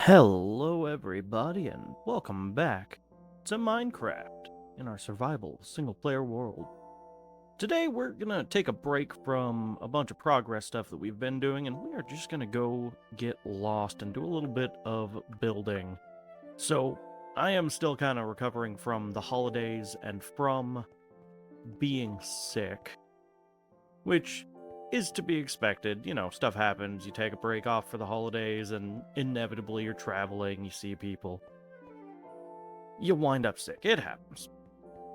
Hello everybody and welcome back to Minecraft in our survival single-player world. Today we're gonna take a break from a bunch of progress stuff that we've been doing and we are just gonna go get lost and do a little bit of building. So I am still kind of recovering from the holidays and from being sick, which is to be expected. You know, stuff happens, you take a break off for the holidays and inevitably you're traveling, you see people. You wind up sick. It happens.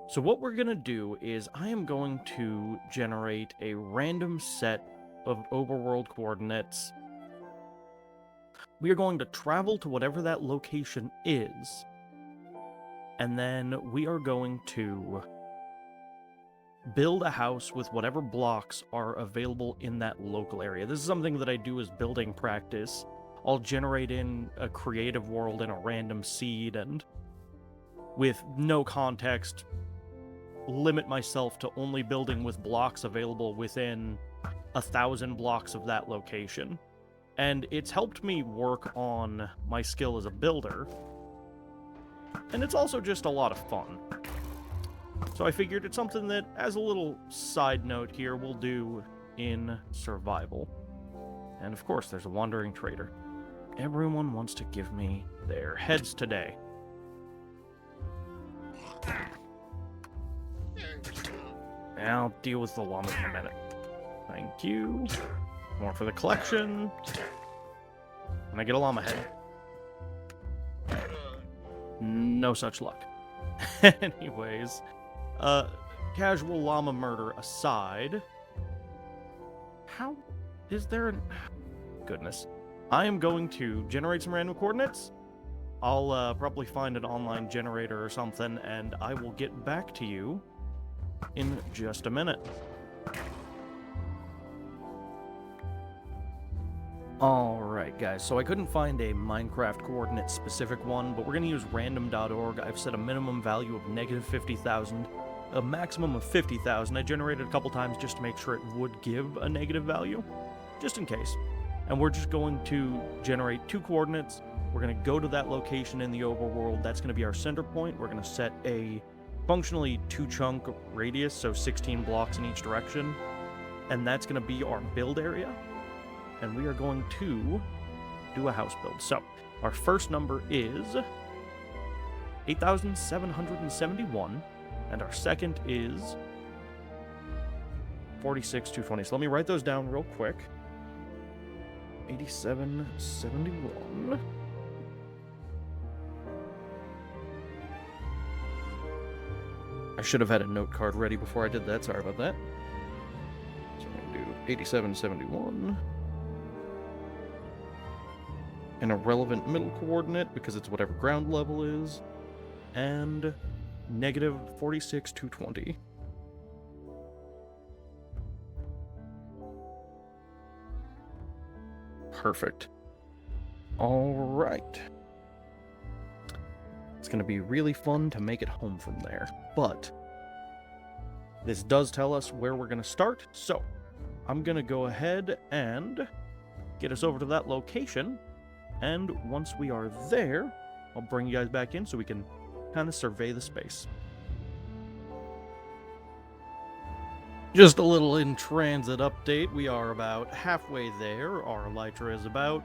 So what we're going to do is I am going to generate a random set of overworld coordinates. We are going to travel to whatever that location is, and then we are going to build a house with whatever blocks are available in that local area. This is something that I do as building practice. I'll generate in a creative world in a random seed and with no context limit myself to only building with blocks available within 1,000 blocks of that location. And it's helped me work on my skill as a builder. And it's also just a lot of fun. So I figured it's something that, as a little side note here, we'll do in survival. And of course, there's a wandering trader. Everyone wants to give me their heads today. I'll deal with the llamas in a minute. Thank you. More for the collection. And I get a llama head. No such luck. Anyways, casual llama murder aside, how is there an... Goodness. I am going to generate some random coordinates. I'll probably find an online generator or something, and I will get back to you in just a minute. Alright guys, so I couldn't find a Minecraft coordinate specific one, but we're going to use random.org. I've set a minimum value of negative 50,000, a maximum of 50,000. I generated a couple times just to make sure it would give a negative value, just in case. And we're just going to generate 2 coordinates. We're going to go to that location in the overworld. That's going to be our center point. We're going to set a functionally 2-chunk radius, so 16 blocks in each direction. And that's going to be our build area. And we are going to do a house build. So, our first number is 8,771, and our second is 46,220. So let me write those down real quick. 8771. I should have had a note card ready before I did that. Sorry about that. So I'm going to do 8771. An irrelevant middle coordinate because it's whatever ground level is. And negative 46,220. Perfect. All right. It's going to be really fun to make it home from there. But this does tell us where we're going to start. So I'm going to go ahead and get us over to that location. And once we are there, I'll bring you guys back in so we can kind of survey the space. Just a little in-transit update. We are about halfway there. Our elytra is about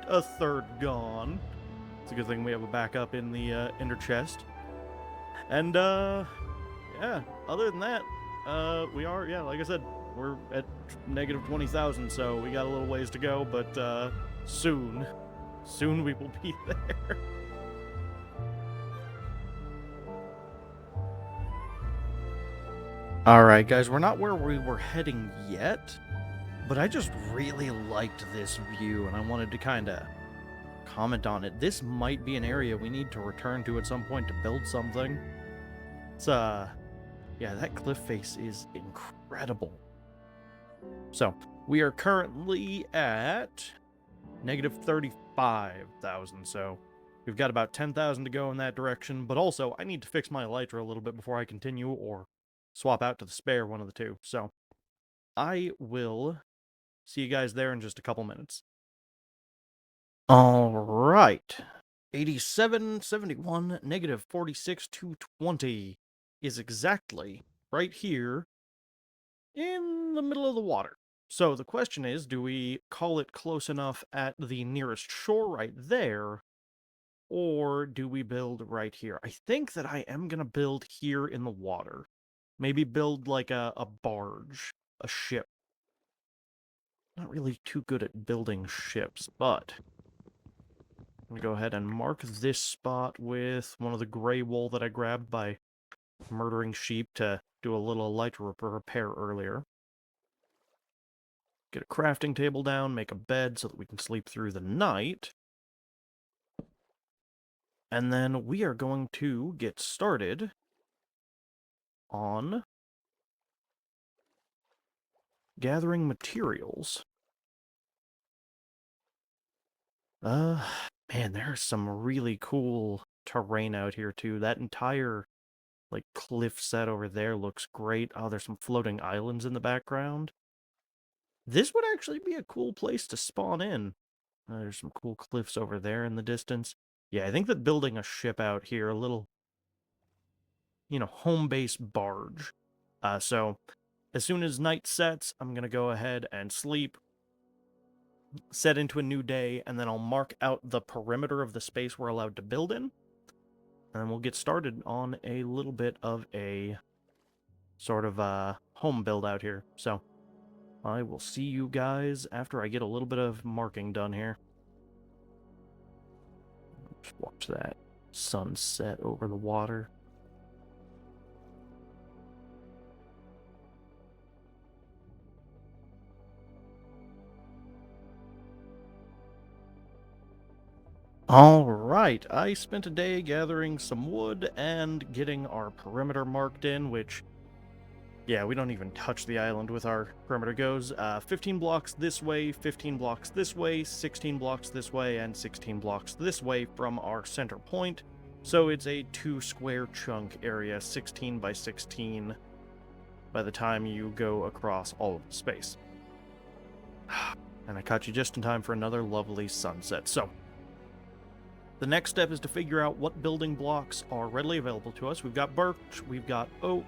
a third gone. It's a good thing we have a backup in the inner chest. And, yeah, other than that, we are, yeah, like I said, we're at negative 20,000, so we got a little ways to go, but, soon we will be there. Alright guys, we're not where we were heading yet, but I just really liked this view and I wanted to kind of comment on it. This might be an area we need to return to at some point to build something. It's, yeah, that cliff face is incredible. So, we are currently at negative 35,000, so we've got about 10,000 to go in that direction, but also I need to fix my elytra a little bit before I continue, or swap out to the spare, one of the two. So I will see you guys there in just a couple minutes. All right. 87, 71, negative 46, 220 is exactly right here in the middle of the water. So the question is, do we call it close enough at the nearest shore right there, or do we build right here? I think that I am going to build here in the water. Maybe build like a barge, a ship. Not really too good at building ships, but I'm going to go ahead and mark this spot with one of the gray wool that I grabbed by murdering sheep to do a little light repair earlier. Get a crafting table down, make a bed so that we can sleep through the night. And then we are going to get started on gathering materials. Man, there's some really cool terrain out here too. That entire like cliff set over there looks great. Oh, there's some floating islands in the background. This would actually be a cool place to spawn in. There's some cool cliffs over there in the distance. Yeah, I think that building a ship out here, a little, home base barge. So as soon as night sets, I'm going to go ahead and sleep, set into a new day, and then I'll mark out the perimeter of the space we're allowed to build in. And then we'll get started on a little bit of a sort of home build out here. So I will see you guys after I get a little bit of marking done here. Just watch that sunset over the water. Alright, I spent a day gathering some wood and getting our perimeter marked in, which, yeah, we don't even touch the island with our perimeter goes. 15 blocks this way, 15 blocks this way, 16 blocks this way, and 16 blocks this way from our center point. So it's a 2 square chunk area, 16 by 16, by the time you go across all of the space. And I caught you just in time for another lovely sunset. So the next step is to figure out what building blocks are readily available to us. We've got birch, we've got oak.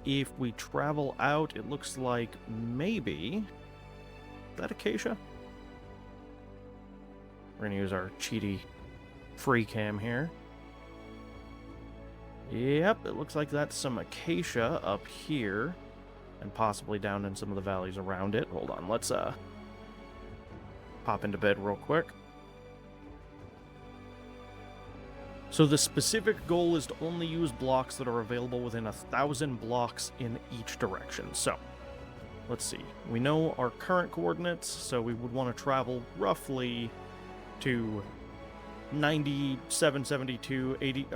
If we travel out, it looks like maybe... Is that acacia? We're gonna use our cheaty free cam here. Yep, it looks like that's some acacia up here. And possibly down in some of the valleys around it. Hold on, let's pop into bed real quick. So the specific goal is to only use blocks that are available within 1,000 blocks in each direction. So, let's see. We know our current coordinates, so we would want to travel roughly to 97, 72, 80,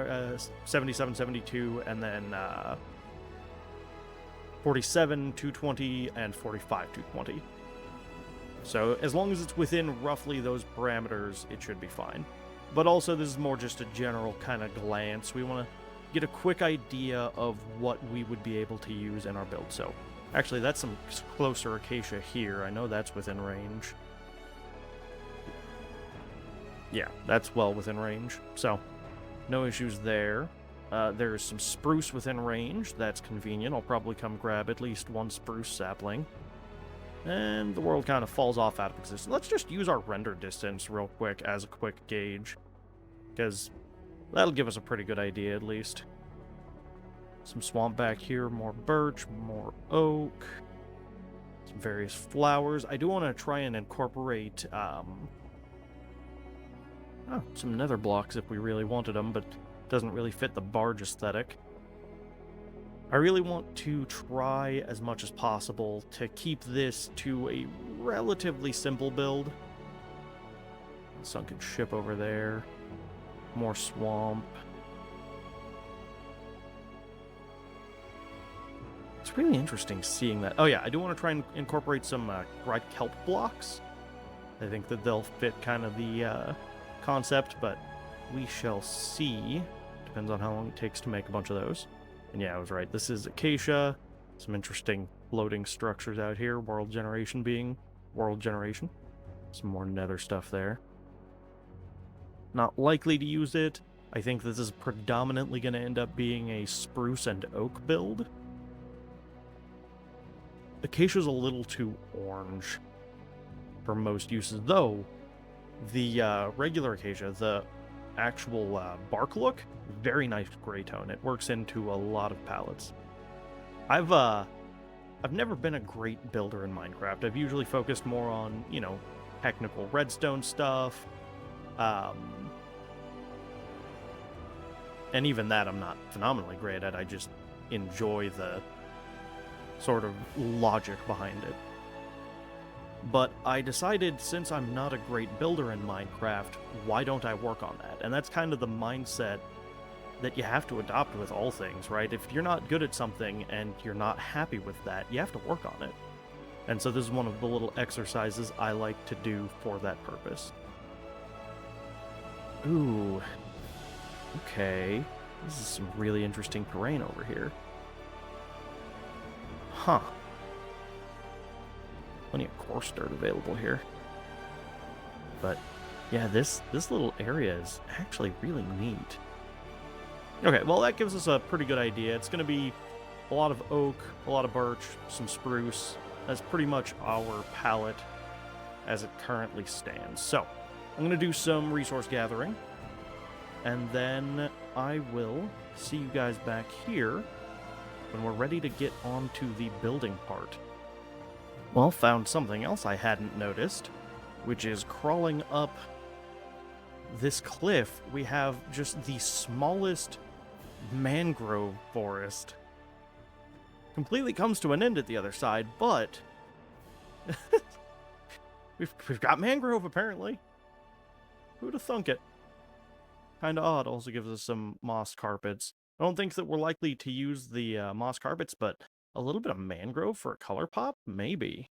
77, 72, and then 47, 220, and 45, 220. So as long as it's within roughly those parameters, it should be fine. But also, this is more just a general kind of glance. We want to get a quick idea of what we would be able to use in our build. So, actually, that's some closer acacia here. I know that's within range. Yeah, that's well within range. So, no issues there. There's some spruce within range. That's convenient. I'll probably come grab at least one spruce sapling. And the world kind of falls off out of existence. Let's just use our render distance real quick as a quick gauge, because that'll give us a pretty good idea at least. Some swamp back here, more birch, more oak, some various flowers. I do want to try and incorporate some nether blocks if we really wanted them, but it doesn't really fit the barge aesthetic. I really want to try as much as possible to keep this to a relatively simple build. Sunken ship over there. More swamp. It's really interesting seeing that. Oh yeah, I do want to try and incorporate some dried kelp blocks. I think that they'll fit kind of the concept, but we shall see. Depends on how long it takes to make a bunch of those. And yeah, I was right. This is acacia. Some interesting floating structures out here. World generation being world generation. Some more nether stuff there. Not likely to use it. I think this is predominantly going to end up being a spruce and oak build. Acacia's a little too orange for most uses, though the regular acacia, the actual bark look, very nice gray tone. It works into a lot of palettes. I've never been a great builder in Minecraft. I've usually focused more on, you know, technical redstone stuff. And even that I'm not phenomenally great at. I just enjoy the sort of logic behind it. But I decided, since I'm not a great builder in Minecraft, why don't I work on that? And that's kind of the mindset that you have to adopt with all things, right? If you're not good at something and you're not happy with that, you have to work on it. And so this is one of the little exercises I like to do for that purpose. Ooh. Okay. This is some really interesting terrain over here. Huh. Plenty of coarse dirt available here. But yeah, this little area is actually really neat. Okay, well that gives us a pretty good idea. It's going to be a lot of oak, a lot of birch, some spruce. That's pretty much our palette as it currently stands. So, I'm going to do some resource gathering, and then I will see you guys back here when we're ready to get on to the building part. Well, found something else I hadn't noticed, which is crawling up this cliff. We have just the smallest mangrove forest. Completely comes to an end at the other side, but we've got mangrove apparently. Who'd have thunk it? Kinda odd. Also gives us some moss carpets. I don't think that we're likely to use the moss carpets, but a little bit of mangrove for a color pop? Maybe.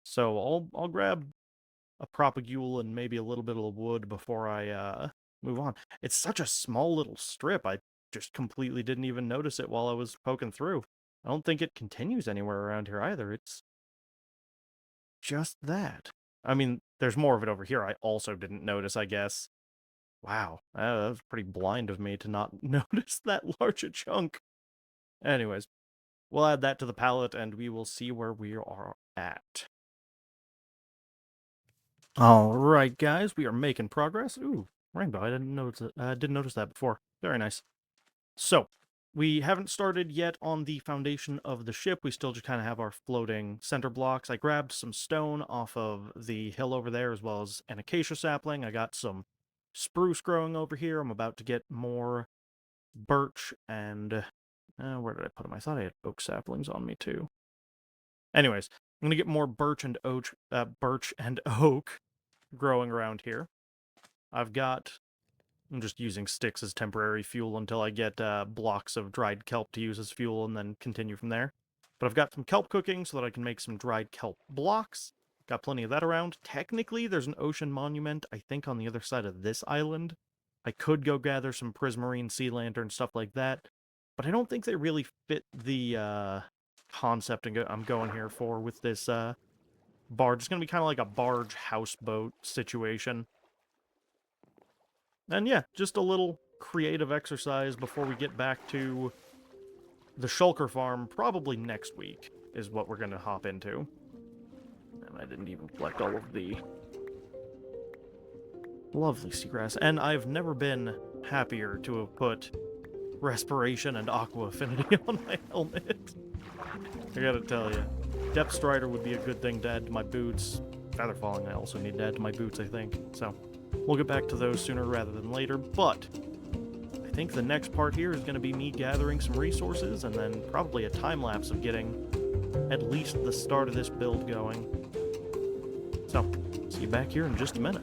So I'll grab a propagule and maybe a little bit of wood before I move on. It's such a small little strip, I just completely didn't even notice it while I was poking through. I don't think it continues anywhere around here either. It's just that. I mean, there's more of it over here I also didn't notice, I guess. Wow, that was pretty blind of me to not notice that large a chunk. Anyways, we'll add that to the palette and we will see where we are at. Alright, guys, we are making progress. Ooh, rainbow, I didn't notice that before. Very nice. So, we haven't started yet on the foundation of the ship. We still just kind of have our floating center blocks. I grabbed some stone off of the hill over there, as well as an acacia sapling. I got some spruce growing over here. I'm about to get more birch and... where did I put them? I thought I had oak saplings on me, too. Anyways, I'm going to get more birch and oak growing around here. I'm just using sticks as temporary fuel until I get blocks of dried kelp to use as fuel and then continue from there. But I've got some kelp cooking so that I can make some dried kelp blocks. Got plenty of that around. Technically, there's an ocean monument, I think, on the other side of this island. I could go gather some prismarine, sea lantern, stuff like that. But I don't think they really fit the concept I'm going here for with this barge. It's going to be kind of like a barge houseboat situation. And yeah, just a little creative exercise before we get back to the shulker farm, probably next week, is what we're going to hop into. And I didn't even collect all of the lovely seagrass. And I've never been happier to have put respiration and aqua affinity on my helmet. I gotta tell you, depth strider would be a good thing to add to my boots. Feather falling I also need to add to my boots, I think. So we'll get back to those sooner rather than later, but I think the next part here is going to be me gathering some resources and then probably a time-lapse of getting at least the start of this build going. So, see you back here in just a minute.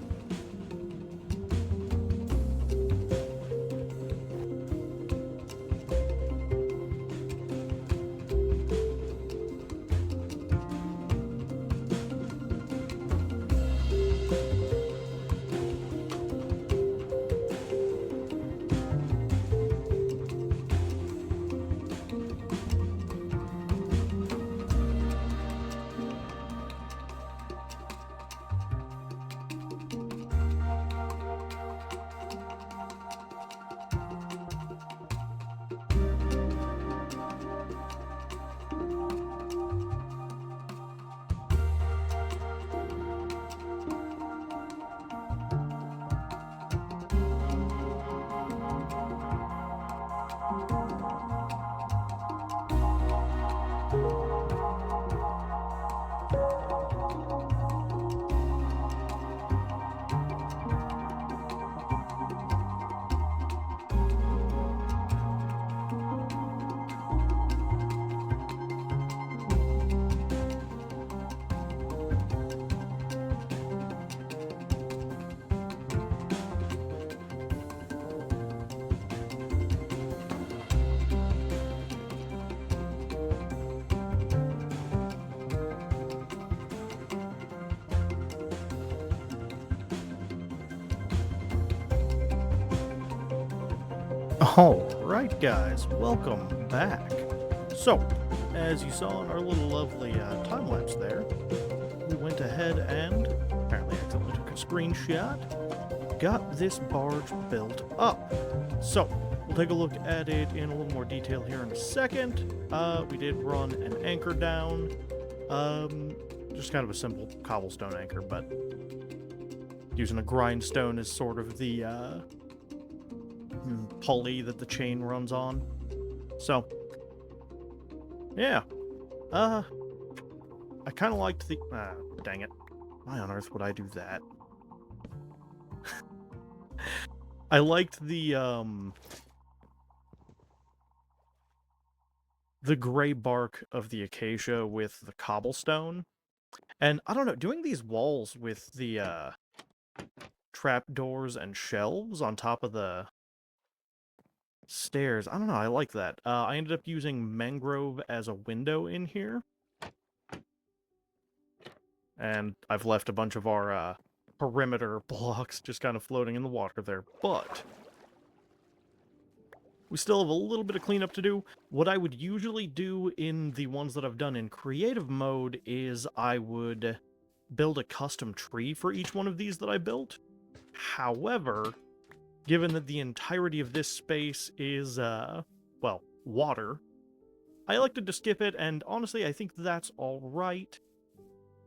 Alright guys, welcome back. So, as you saw in our little lovely time-lapse there, we went ahead and, apparently accidentally took a screenshot, got this barge built up. So, we'll take a look at it in a little more detail here in a second. We did run an anchor down, just kind of a simple cobblestone anchor, but using a grindstone as sort of the pulley that the chain runs on. So, yeah. I kind of liked the... dang it. Why on earth would I do that? I liked the gray bark of the acacia with the cobblestone. And, I don't know, doing these walls with the, trapdoors and shelves on top of the stairs. I don't know, I like that. I ended up using mangrove as a window in here. And I've left a bunch of our perimeter blocks just kind of floating in the water there. But we still have a little bit of cleanup to do. What I would usually do in the ones that I've done in creative mode is I would build a custom tree for each one of these that I built. However, given that the entirety of this space is, well, water, I elected to skip it, and honestly, I think that's alright.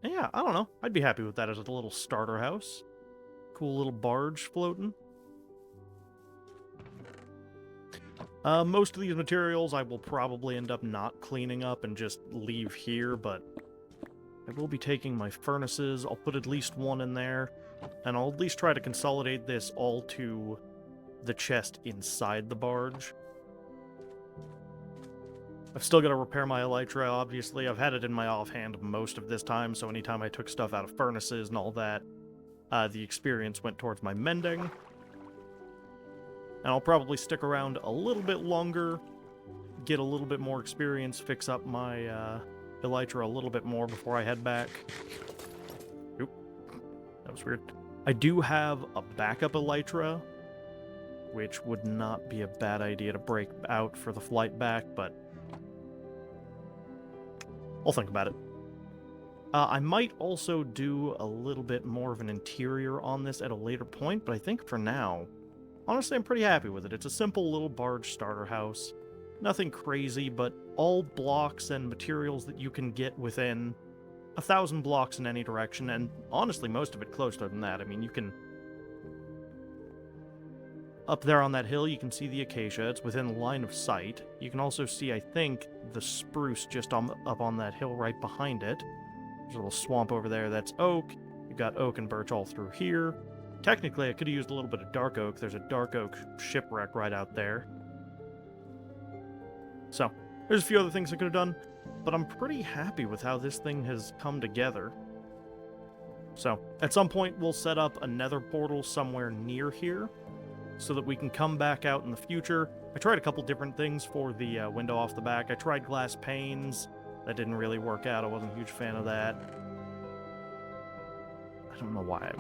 Yeah, I don't know. I'd be happy with that as a little starter house. Cool little barge floating. Most of these materials I will probably end up not cleaning up and just leave here, but I will be taking my furnaces. I'll put at least one in there, and I'll at least try to consolidate this all to the chest inside the barge. I've still got to repair my elytra, obviously. I've had it in my offhand most of this time, so anytime I took stuff out of furnaces and all that, the experience went towards my mending. And I'll probably stick around a little bit longer, get a little bit more experience, fix up my elytra a little bit more before I head back. Oop, that was weird. I do have a backup elytra, which would not be a bad idea to break out for the flight back, but I'll think about it. I might also do a little bit more of an interior on this at a later point, but I think for now, honestly, I'm pretty happy with it. It's a simple little barge starter house. Nothing crazy, but all blocks and materials that you can get within 1,000 blocks in any direction, and honestly, most of it closer than that. I mean, you can... Up there on that hill, you can see the acacia. It's within line of sight. You can also see, I think, the spruce just up on that hill right behind it. There's a little swamp over there. That's oak. You've got oak and birch all through here. Technically, I could have used a little bit of dark oak. There's a dark oak shipwreck right out there. So, there's a few other things I could have done, but I'm pretty happy with how this thing has come together. So, at some point, we'll set up a nether portal somewhere near here, so that we can come back out in the future. I tried a couple different things for the window off the back. I tried glass panes. That didn't really work out. I wasn't a huge fan of that. I don't know why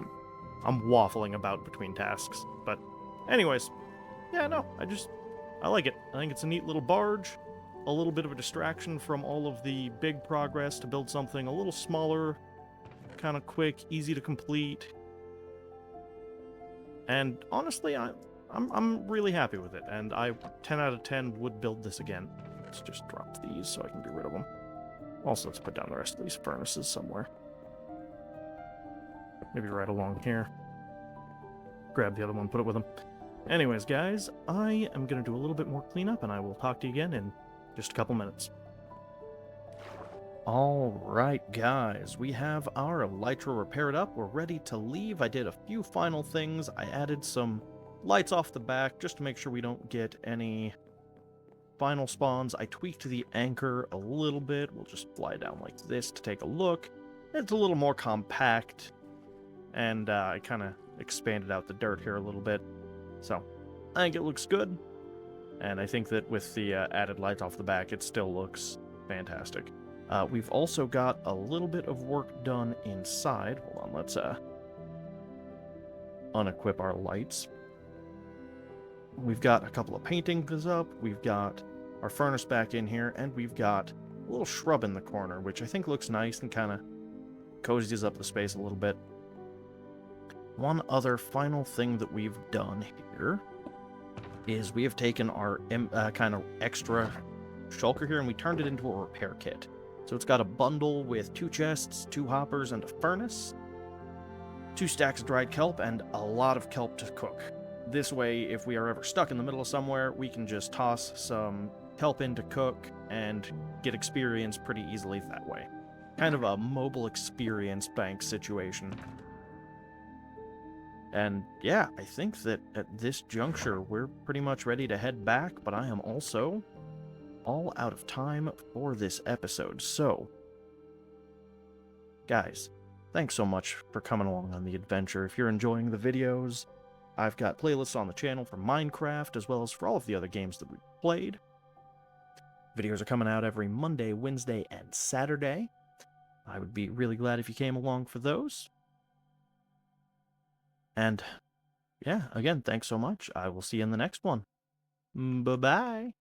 I'm waffling about between tasks. But anyways, yeah, no, I like it. I think it's a neat little barge. A little bit of a distraction from all of the big progress to build something a little smaller, kind of quick, easy to complete. And honestly, I'm really happy with it, and 10 out of 10 would build this again. Let's just drop these so I can get rid of them. Also, let's put down the rest of these furnaces somewhere. Maybe right along here. Grab the other one, put it with them. Anyways, guys, I am going to do a little bit more cleanup, and I will talk to you again in just a couple minutes. Alright guys, we have our elytra repaired up, we're ready to leave. I did a few final things. I added some lights off the back just to make sure we don't get any final spawns. I tweaked the anchor a little bit. We'll just fly down like this to take a look. It's a little more compact, and I kind of expanded out the dirt here a little bit. So, I think it looks good, and I think that with the added lights off the back, it still looks fantastic. We've also got a little bit of work done inside. Hold on, let's unequip our lights. We've got a couple of paintings up, we've got our furnace back in here, and we've got a little shrub in the corner, which I think looks nice and kind of cozies up the space a little bit. One other final thing that we've done here is we have taken our kind of extra shulker here and we turned it into a repair kit. So it's got a bundle with 2 chests, 2 hoppers, and a furnace, 2 stacks of dried kelp, and a lot of kelp to cook. This way, if we are ever stuck in the middle of somewhere, we can just toss some kelp in to cook and get experience pretty easily that way. Kind of a mobile experience bank situation. And yeah, I think that at this juncture, we're pretty much ready to head back, but I am also all out of time for this episode. So, guys, thanks so much for coming along on the adventure. If you're enjoying the videos, I've got playlists on the channel for Minecraft, as well as for all of the other games that we've played. Videos are coming out every Monday, Wednesday, and Saturday. I would be really glad if you came along for those. And yeah, again, thanks so much. I will see you in the next one. Bye-bye.